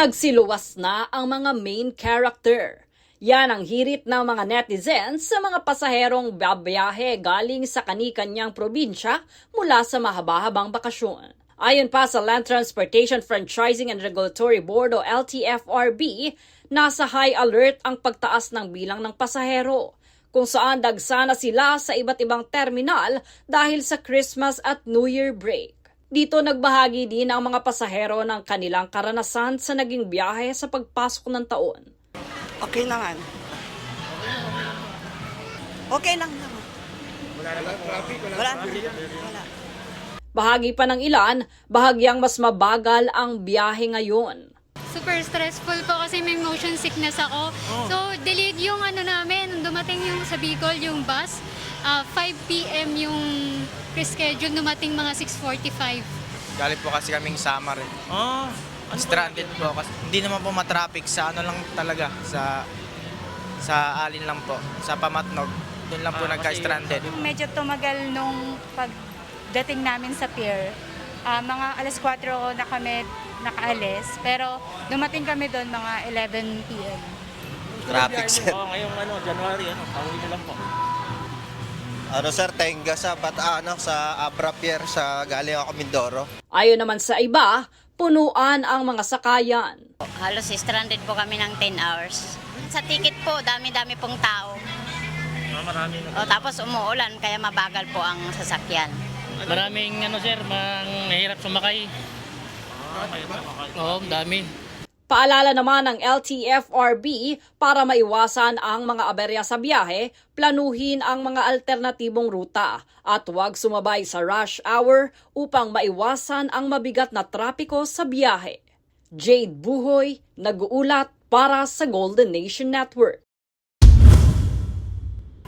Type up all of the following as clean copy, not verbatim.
Nagsiluwas na ang mga main character. Yan ang hirit ng mga netizens sa mga pasaherong babiyahe galing sa kani-kanyang probinsya mula sa mahaba-habang bakasyon. Ayon pa sa Land Transportation Franchising and Regulatory Board o LTFRB, nasa high alert ang pagtaas ng bilang ng pasahero, kung saan dagsana sila sa iba't ibang terminal dahil sa Christmas at New Year break. Dito nagbahagi din ang mga pasahero ng kanilang karanasan sa naging biyahe sa pagpasok ng taon. Okay naman. Okay lang naman. Wala traffic, Wala. Bahagi pa ng ilan, bahagyang mas mabagal ang biyahe ngayon. Super stressful po kasi may motion sickness ako. So, delayed yung namin, dumating yung sa Bicol, yung bus. 5 p.m. yung reschedule, dumating mga 6:45. Galit po kasi kaming summer. Stranded po kasi hindi naman po matraffic sa lang talaga sa alin lang po, sa Pamatnog. Doon lang po nagka-stranded. Medyo tumagal nung pagdating namin sa pier. Mga alas 4 na kami nakaalis, pero dumating kami doon mga 11 p.m. Traffic sir. Ngayong January, pauwi na lang po. Sir, Tenga sa sa Abra Pier sa galing ako Mindoro. Ayon naman sa iba, punuan ang mga sakayan. Halos stranded po kami ng 10 hours. Sa ticket po, dami-dami pong tao. Marami na. Tapos umuulan, kaya mabagal po ang sasakyan. Maraming sir, mahirap sumakay. Oo, dami. Paalala naman ng LTFRB, para maiwasan ang mga aberya sa biyahe, planuhin ang mga alternatibong ruta at huwag sumabay sa rush hour upang maiwasan ang mabigat na trapiko sa biyahe. Jade Buhoy, nag-uulat para sa Golden Nation Network.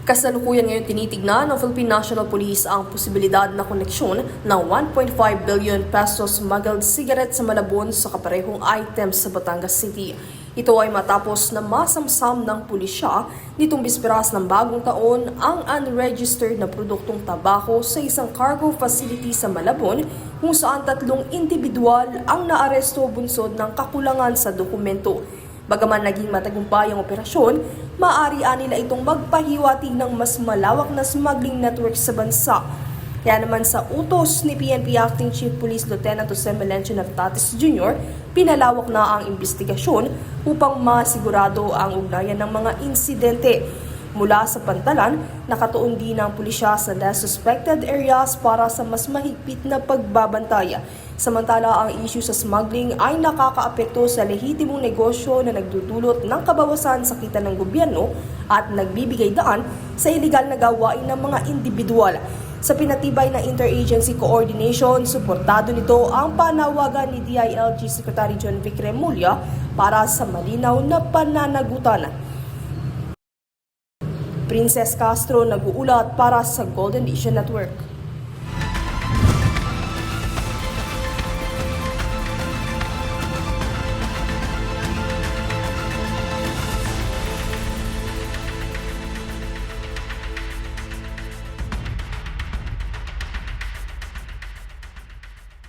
Kasalukuyan ngayon tinitignan ng Philippine National Police ang posibilidad na koneksyon ng 1.5 billion pesos smuggled cigarette sa Malabon sa kaparehong items sa Batangas City. Ito ay matapos na masamsam ng pulisya nitong bisperas ng bagong taon ang unregistered na produktong tabako sa isang cargo facility sa Malabon, kung saan 3 individual ang naaresto bunsod ng kakulangan sa dokumento. Bagaman naging matagumpay ang operasyon, maaari nila itong magpahiwatig ng mas malawak na smuggling network sa bansa. Kaya naman sa utos ni PNP Acting Chief Police Lieutenant Jose Melencio Navtatis Jr., pinalawak na ang investigasyon upang masigurado ang ugnayan ng mga insidente. Mula sa pantalan, nakatuon din ang pulisya sa less suspected areas para sa mas mahigpit na pagbabantaya. Samantala, ang issue sa smuggling ay nakakaapekto sa lehitimong negosyo na nagdudulot ng kabawasan sa kita ng gobyerno at nagbibigay daan sa iligal na gawain ng mga individual. Sa pinatibay ng interagency coordination, suportado nito ang panawagan ni DILG Secretary John Vic Remulla para sa malinaw na pananagutan. Princess Castro, nag-uulat para sa Golden Nation Network.